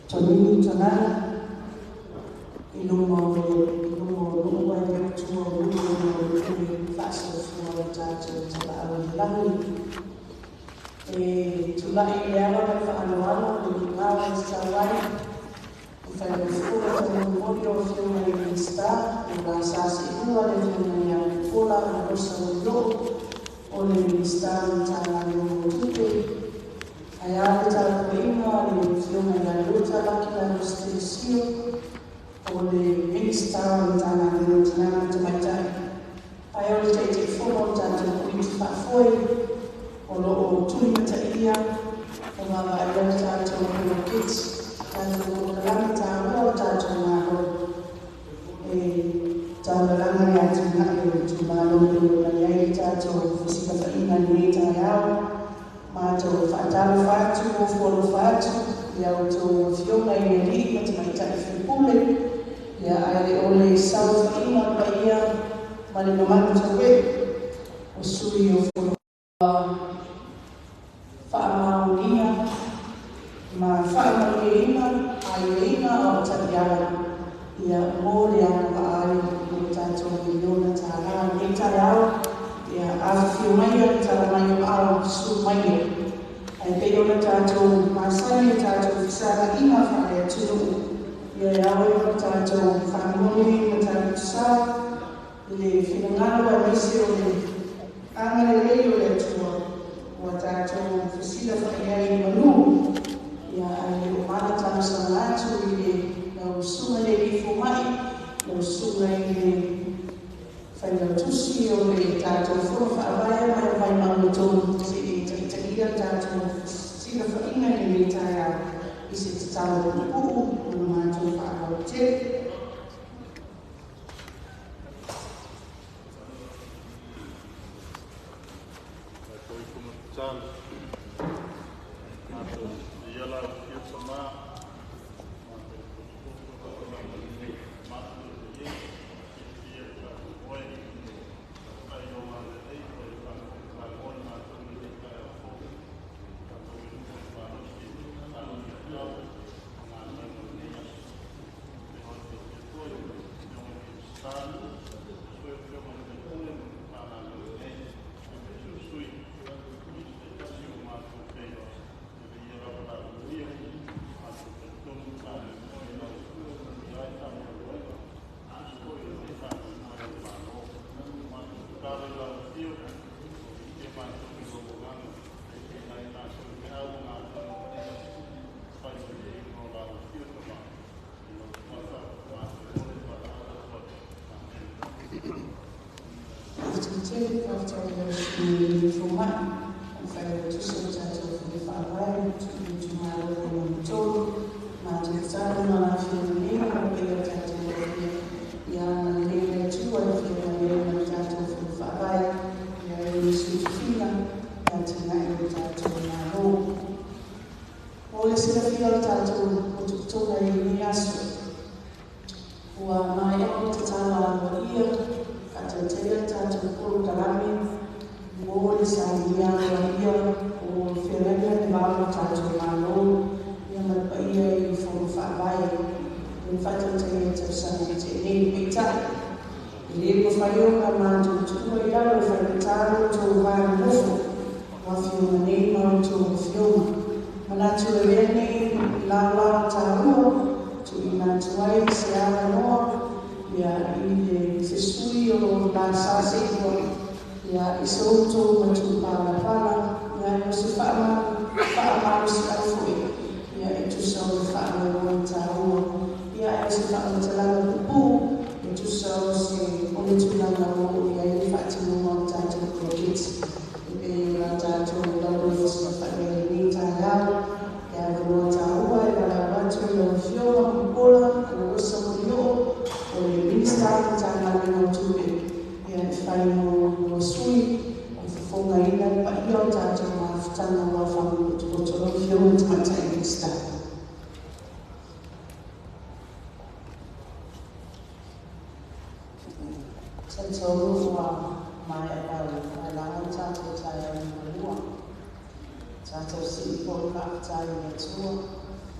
Tony Tonana, Ilumo, Luwa, Tumor, Luwa, Faster for Tato, Tabawi, Tulai Yara, Fanuano, the Power Sawai, Federal Full of Modio, Human Star, and Rasasi, and Fula, and also Low, only Star, and Tana, Ayata Prima, the film and Luta Lakina Stilsio, or the minister and Tana to my time. I always take it forward and to Fatfoy, or Tulimataia, or Ayata to kids, and the Lamata, or Tato, a Tamalanga to Malo, Ayata to Fisika and Nita. Mato fatalo fatu o folo fatu ya uto fiona ili mataifa pule ya ale ole south ina baia mali mama tsawe usui o folo fa unia ma fa unia aina o tabiana ya mori ya ai mutato miliona tara nitayao ya afirmaya taramaya au sumaya ay ona tato masani tato sara ina fa ya tulu ya yawe tato family tato sa le finangalo misio le angale leo le tuwa watato fisila fa ya manu ya ay umana tato salatu ile na usuma le ifumai na usuma ile Fanya tusi ole tato furfa abaya mai mamuto si takia tato si na faina ni mitaya isi tato ku mato fa hote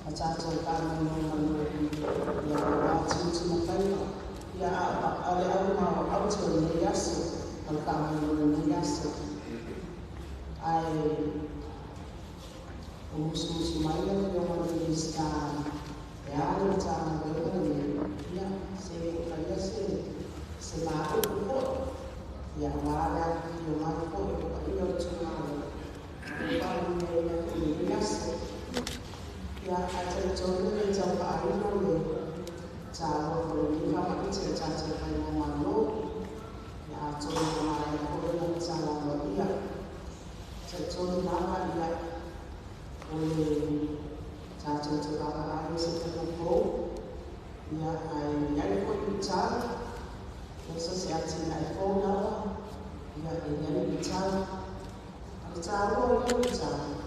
Acaca kami menunggu yang cincin apa ya ada mau auto niasu al kami menunggu niasu ai musuh maya yang menista ya ada cara berani ya saya selalu pun ya ada yang mampu itu cuma bukan yang niasu ya aja contohnya jumpa hari ini cara berlima makin cerita yang malu ya contoh mana yang boleh cara dia contoh nama dia boleh cara cerita hari seperti ya yang pun bicara sosialisasi iPhone ya yang bicara bicara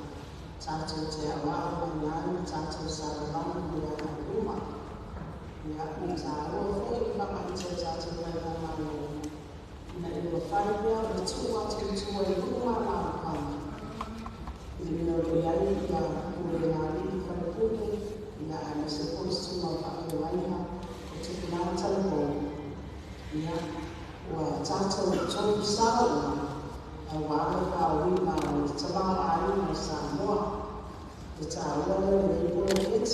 cacu jawa dengan cacu sarang dengan rumah ya bicara itu memang cacu dengan malu nah itu faida bercua rumah makan ini yang mulai hari berkumpul ya ada sepuluh semua pakai lainnya itu kenal telepon ya wah cacu cukup salah awal kau mau coba hari semua bicara dari politik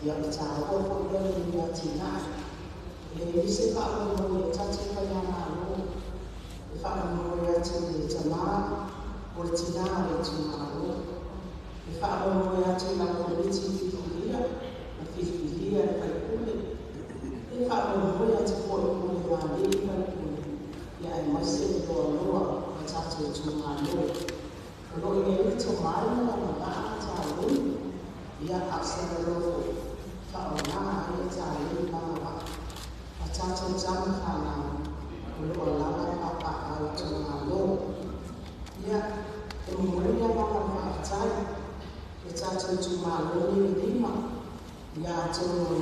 yang bicara dari Cina ini sebab mengenai cacat penyamaran ifak mengenai cacat jemaah Cina ifak mengenai cacat politik dia berkulit ifak mengenai cacat politik ya masih dua cacat cuma kalau ini cuma mana tahu ya asal dulu kalau mana ada cari mana cacat jam kanan kalau orang apa cuma ya kemudian mana cari cacat cuma ini lima ya cuma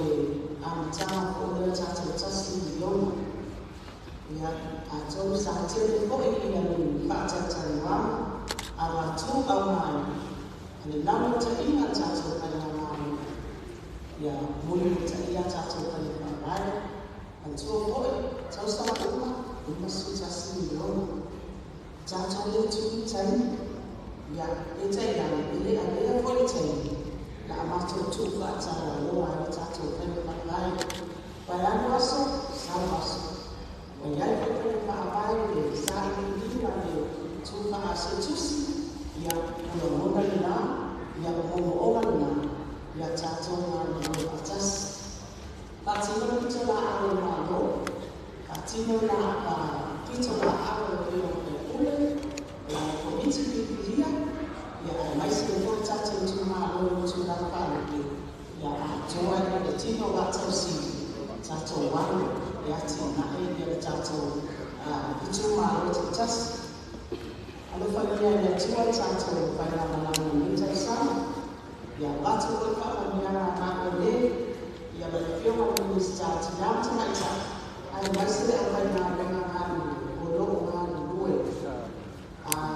anca punya cacat casih ya atau saja itu yang baca cariwan ala tu awal lalu carinya cacat penyamaran ya mulai carinya cacat penyamaran atau atau sama rumah susah sih cacat itu cari ya itu yang ini ada yang boleh cari nah macam tu baca luar cacat penyamaran bayar masuk sama masuk Menjadi apa yang saat ini lagi cuma sesuatu yang mengenal yang mengenal yang cacat yang atas pasti mencoba awal malu pasti mencoba awal yang komisi dia ya masih cacat cuma sudah pakai ya cuma ada cino baca sih cacat warna ya cina dia cacat itu malu cecas ada bagian yang cuma cacat pada malam ini sama ya baca berapa banyak anak ini ya berfirman di cacat yang cacat ada masih apa yang dengan bodoh dengan gue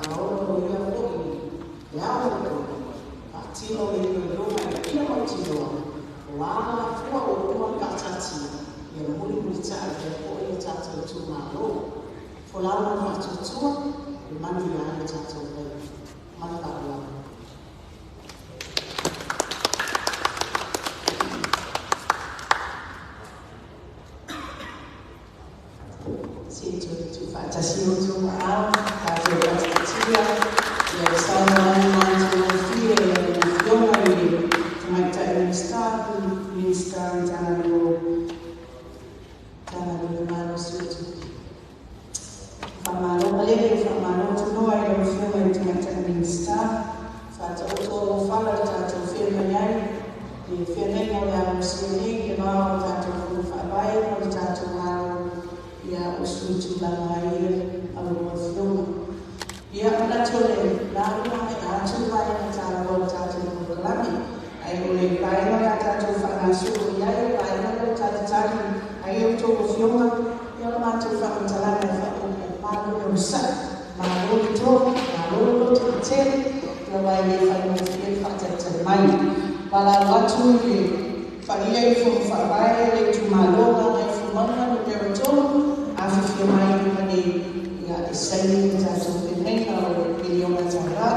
lalu dia pun ya betul cino ini rumah ini mau cino wala fua rumah cacat yang boleh bicara dari cacat cuma Pulau macam tu, mana yang cacat mana tak si tu baca siu cuma baca cia yang sama macam dia yang lagi macam minister jangan manusia Famano Malay Famano to know I don't feel like to minister Fata Oto Fala Tato Firmayai di Firmay Mola Musini Gimao Tato Fabai Tato Maro Ya Usuju Langair Alu Ya Natole Lalu Atu Lai Tato Tato Mukalami Ai Ule Kaina Tato Fanasu Yai Kaina Tato Tato Ai Oto Fiona Ya Matu Fatalana Malu rusak, malu itu kecil, kalau ini kalau mungkin faktor cermai, Malalu atu le whaia I fo whapai le tu malonga ngai fumanga no te roto a whiwhia mai I mani ia e saini te tātou te nenga o le piliona tāra.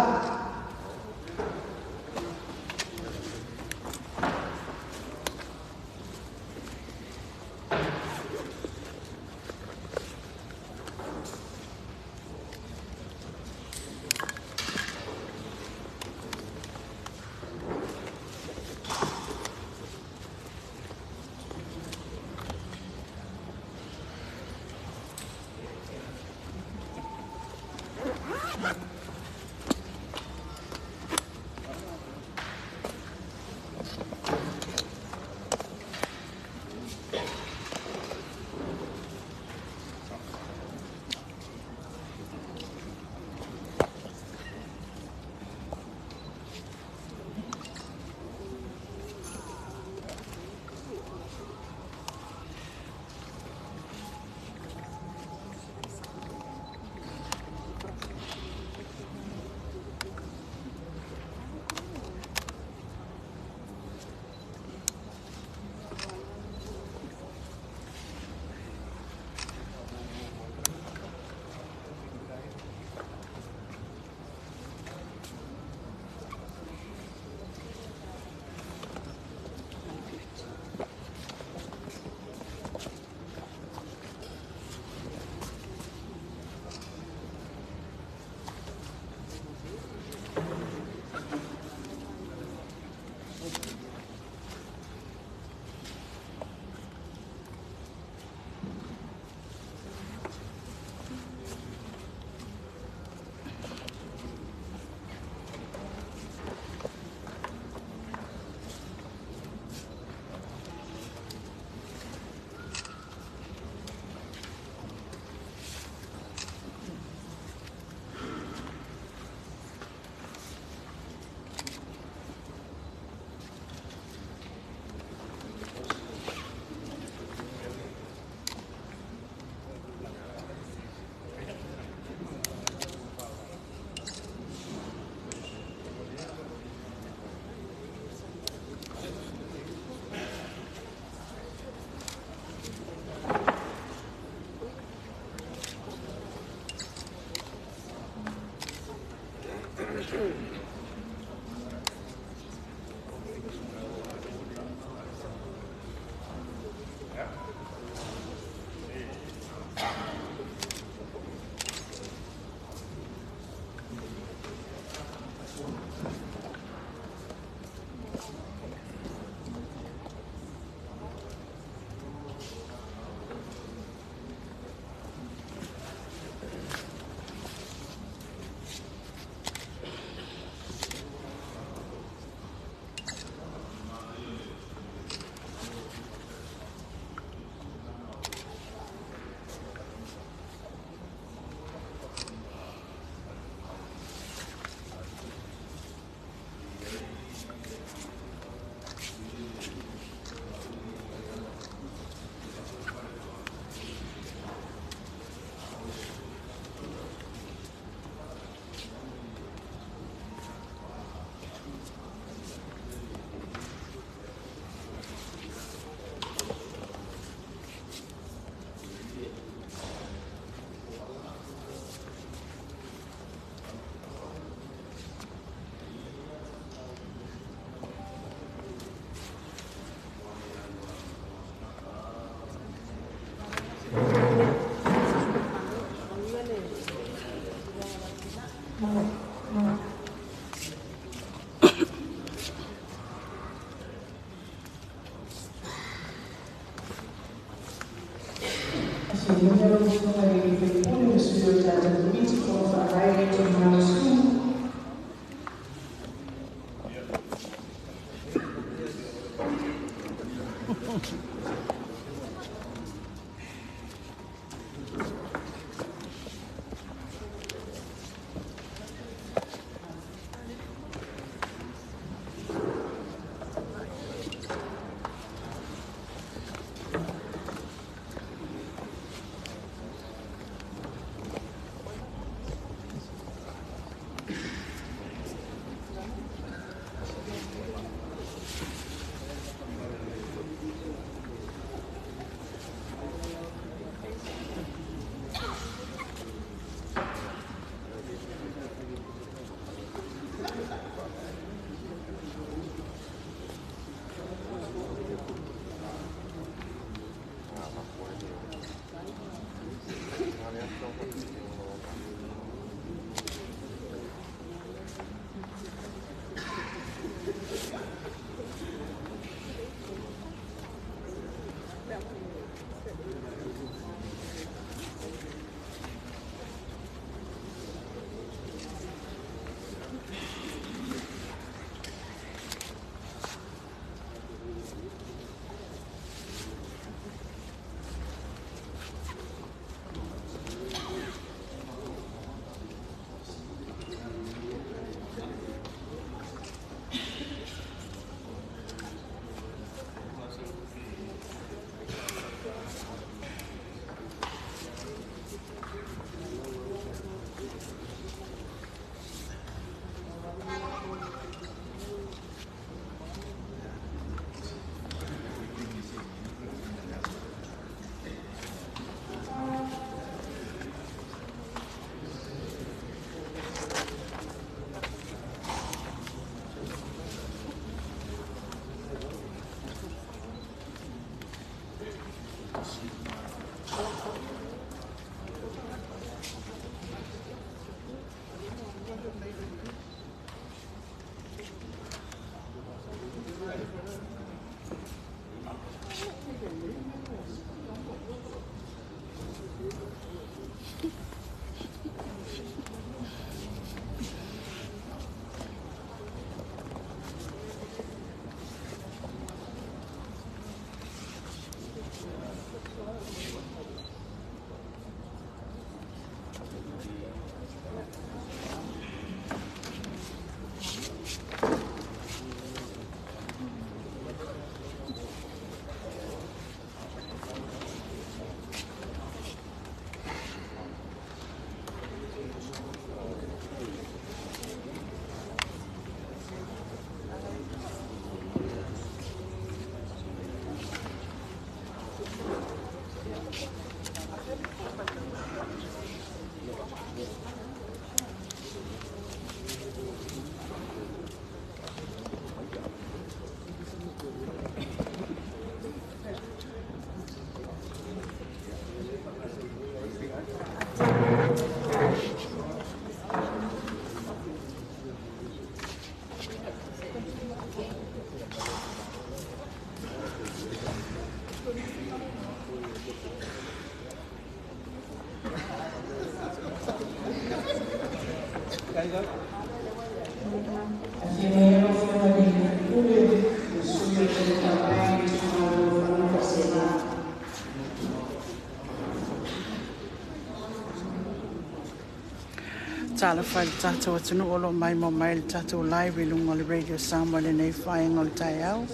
Tala whai tātou atunu olo mai mo mai le tātou live i lunga le Radio Samoa le nei whaenga le tai au.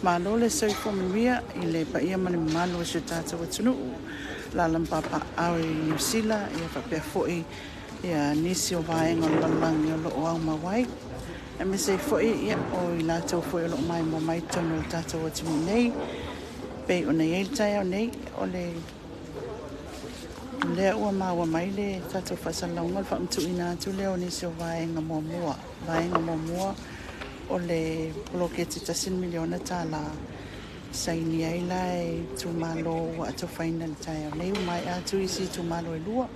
Ma lole sau i whamanuia i le pa ia mani manu o se tātou atunu. La lampapa au i New Zealand i a whapea fwoi i a nisi o whaenga le lalangi o loo au mawai. E me se fwoi i o i lātou fwoi o loo mai mo mai tonu le tātou atunu nei. Pei o nei e tai au nei o le lea ua maua mai le tātou whasalaunga le whaamtu ina atu leo nisi o vaenga mua. Vaenga mua o le bloketi tasin miliona tā la saini ai lai tu malo wa atu whaina le tai au. Leu mai atu isi tu malo e lua.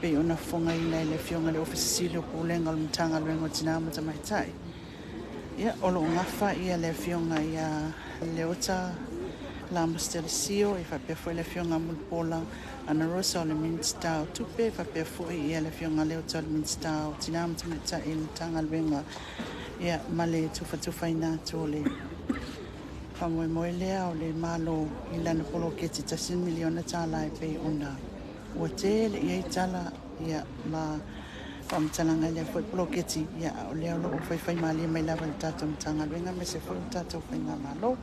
Pe ona fonga ina le fionga le ofisili o kulenga le mtanga luengo tinama ta mai tai. Ia olo ngafa ia le fionga ia leota la Mastelsio e fa pe foi le fionga mulpola ana rosa le minsta tupe fa pe foi e le fionga le hotel minsta tinam tsa in tanga venga ia male tu fa ina tole fa mo le o le malo ila na polo ke tsa 100 miliona tala e pe ona hotel ia tala ia ma pam tsalanga le foi polo ke ia o le o fai mali mai la tata tanga venga me se foi tata fa ina malo.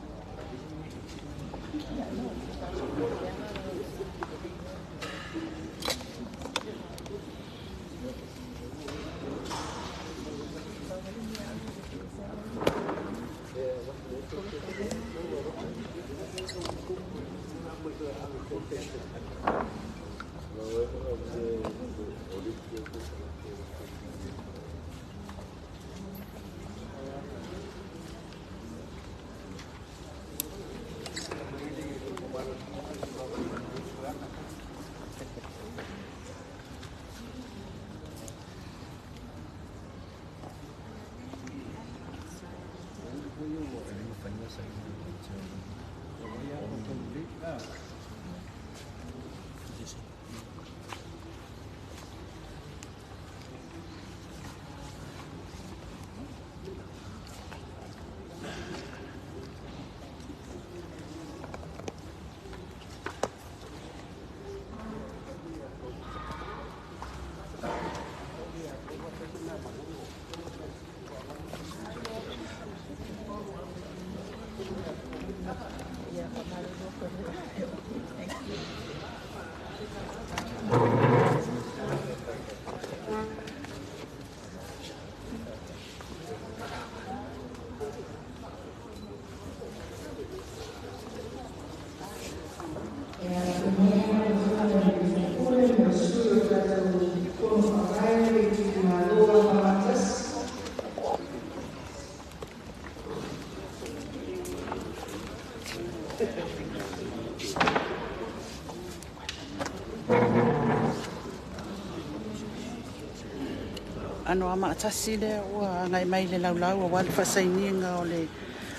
Ano ama atasi le ua ngai mai le laulau o wal fasaininga o le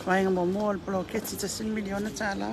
vaenga momo o le bloketi 1 miliona tala.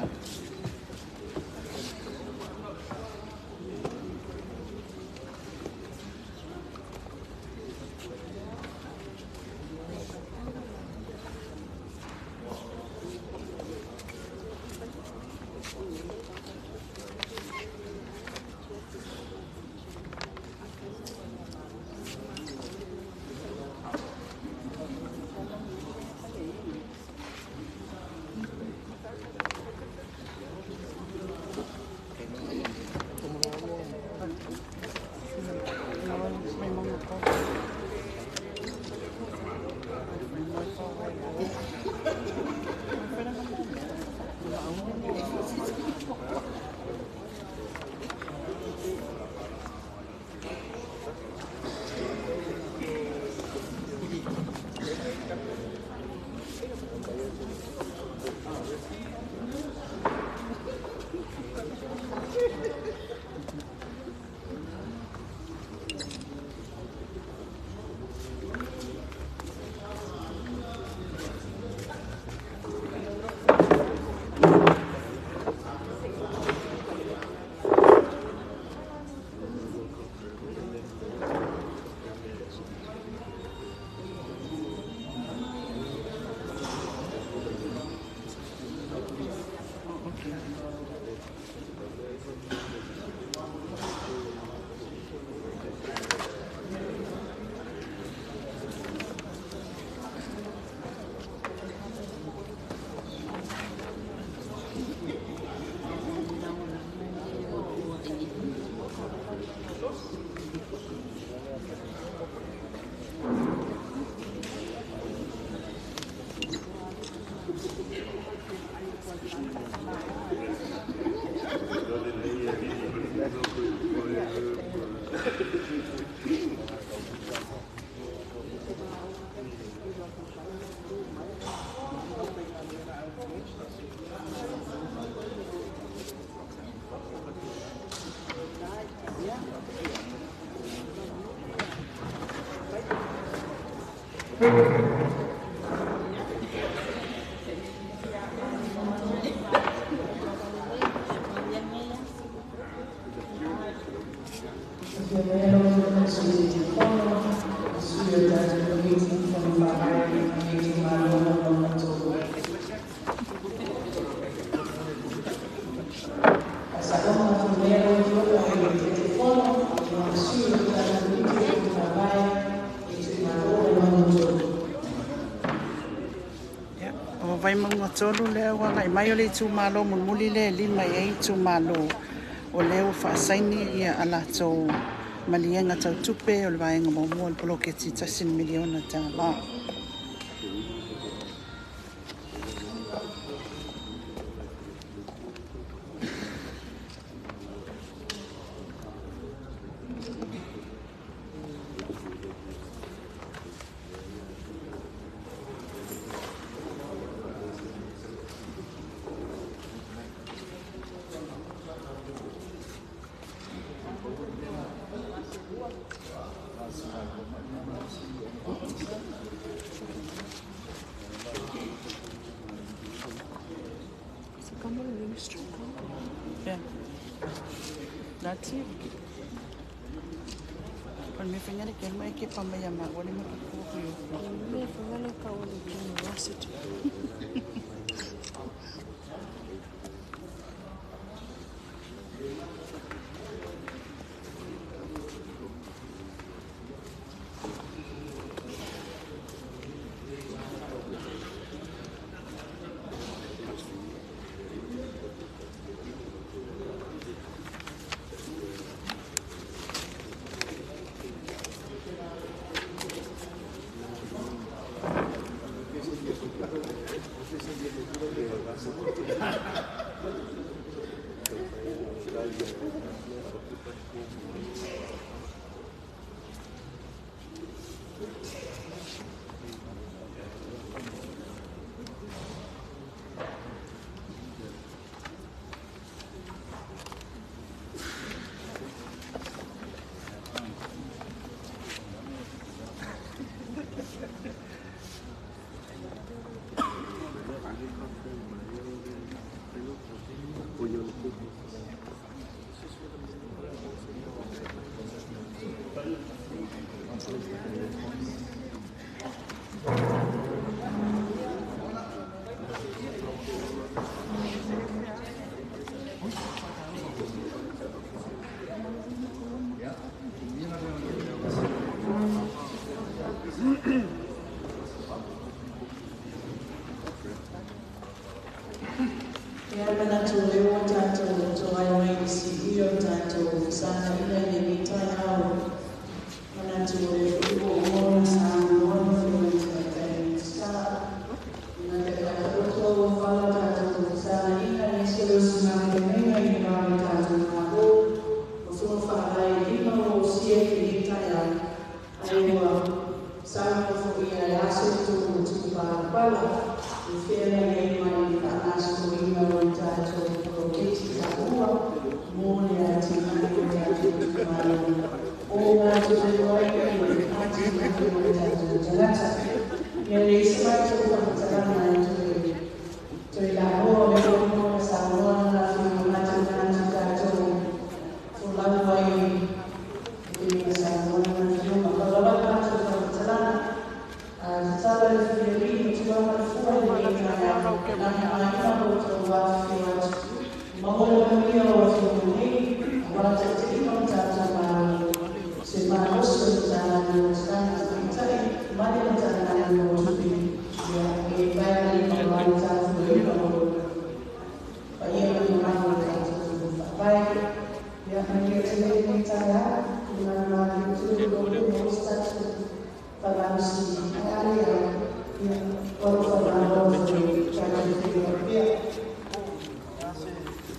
Vai mga tolu lea wanga I mai o le tu malo mulmuli le lima e tu malo o leo whaasaini ia ala tau malienga tau tupe o le vaenga momo o poloketi tasin miliona tā la. Yeah. That's it. Pag may pangyari kayo, may ikipamayama. Wala may kipukuyo. May pangyari ka ulit university.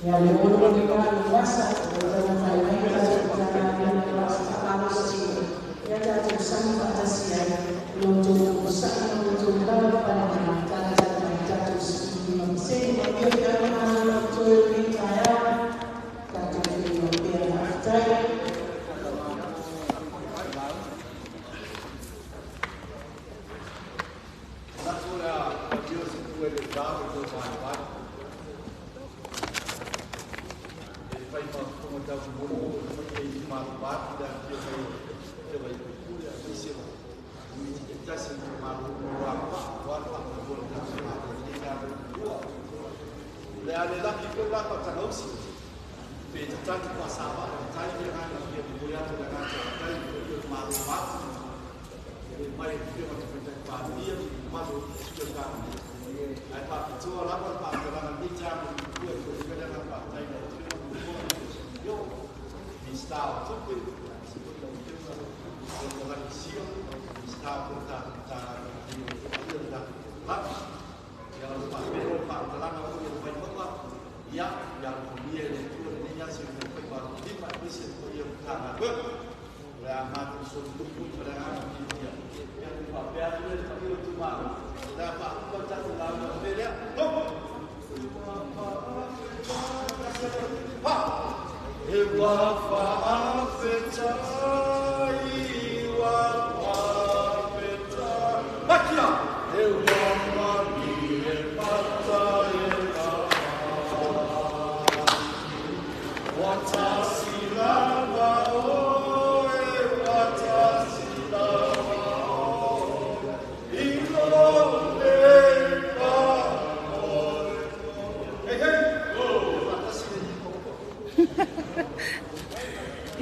Ya, le vuelvo a indicar en WhatsApp, ia tātou sangi whaatasi ai, no tō sa'i no tō lawa whanakana, tātou mai tātou siki ma misei, ma ia kia mana no tō i tai au, tātou ki no pia na atai.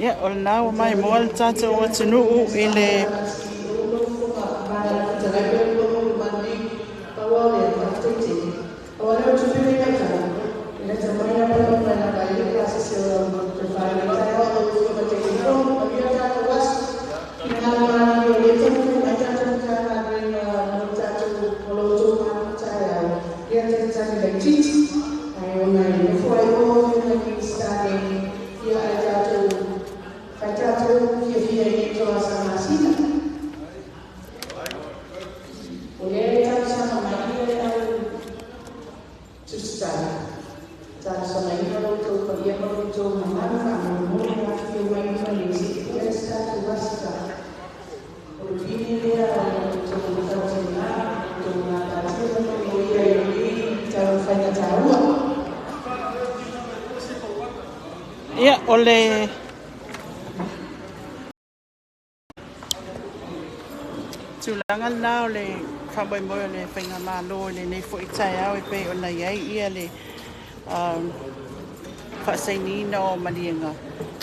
Ya, ol nau mai moal tātou o tunuu i le ya ole tulangal na ole whamai mo le whainga malo le nei fo i tai au e pe o nei ai ia le whaasainina o manienga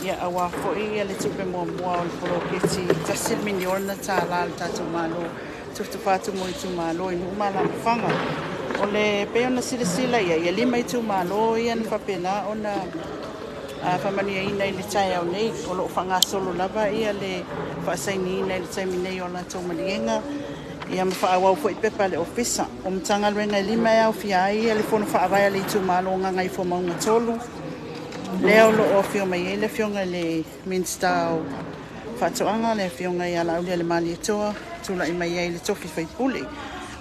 ia awa fo i ia le tupe mua mua o le poroketi tasil miliona tā lal tātou malo tuftu whātu mo i tu malo i numa la mwhanga o le pe ona sila ia lima i tu malo ia na whapena ona whamania ina i le tai au nei o lo whanga solo lava ia le whaasainina i le taimi nei o la tau manienga ia ma whaawau fo i pepa le ofisa o mtanga luenga i lima au fia ia le fono whaawai le i tu malo nganga i fo maunga tolu leo lo o fio mai le fionga le minsta o whatoanga le fionga i ala aulia le mali etoa tula i mai le tofi whaipuli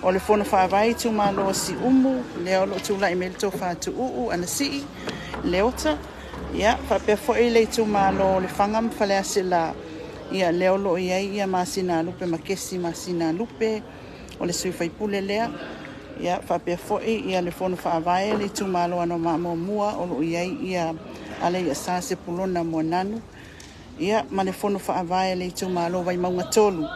o le fono whaawai tu malo si umu leo lo tula i me le tofa tu uu ana si leota ia whapea fo i le tu malo le whangam whalea sila ia leo lo ia masina lupe makesi masina lupe o le sui whaipule lea ia whapea fo ia le fono whaawai le tu malo ano mamo mua o lo ia ale ia sa se pulona mo nanu ia ma le fono whaawai le tu malo vai maunga tolu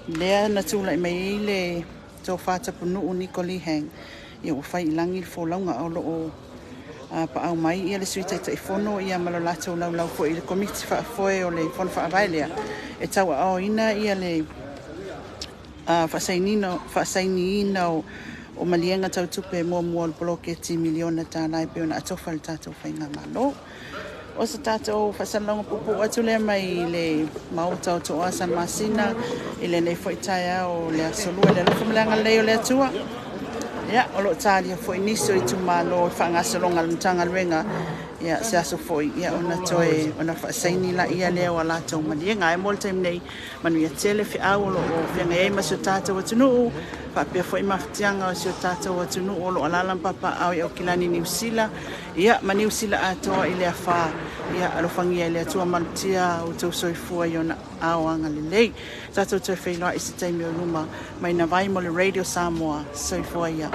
lea na tula i mai le tō whātapunu o Nikoli Hang ia o whai ilangi le fōlaunga o lo o pa au mai ia le sui taitai fono ia malolato lau fo i le komiti whaafoe o le fono whaawai lea e taua au ina ia le whaasainina o malienga tautupe mua le bloketi miliona tānai pe ona atofa le tātou whainga malo. O sa tātou whasanonga pupu atu lea mai le mautau toa San Masina i le nei whaitaia o le asolua le lufu mleanga leo le atua. Ia, o lo tālia fo iniso i tu malo whaangasolonga le mtanga luenga ia se aso foi ia ona toe ona fa saini la ia le wala to mani nga e mol time nei manu ia tele fi aulo o fi nga e ma so tata wa tunu fa pe foi ma ftianga o so tata wa tunu o lo ala papa au o kilani New Zealand ia ma New Zealand ato ile fa ia alo fangia ile tu mantia o to so fu iona awanga le lei tata to fe lo isi time o luma mai na vai mo le radio Samoa so fu ia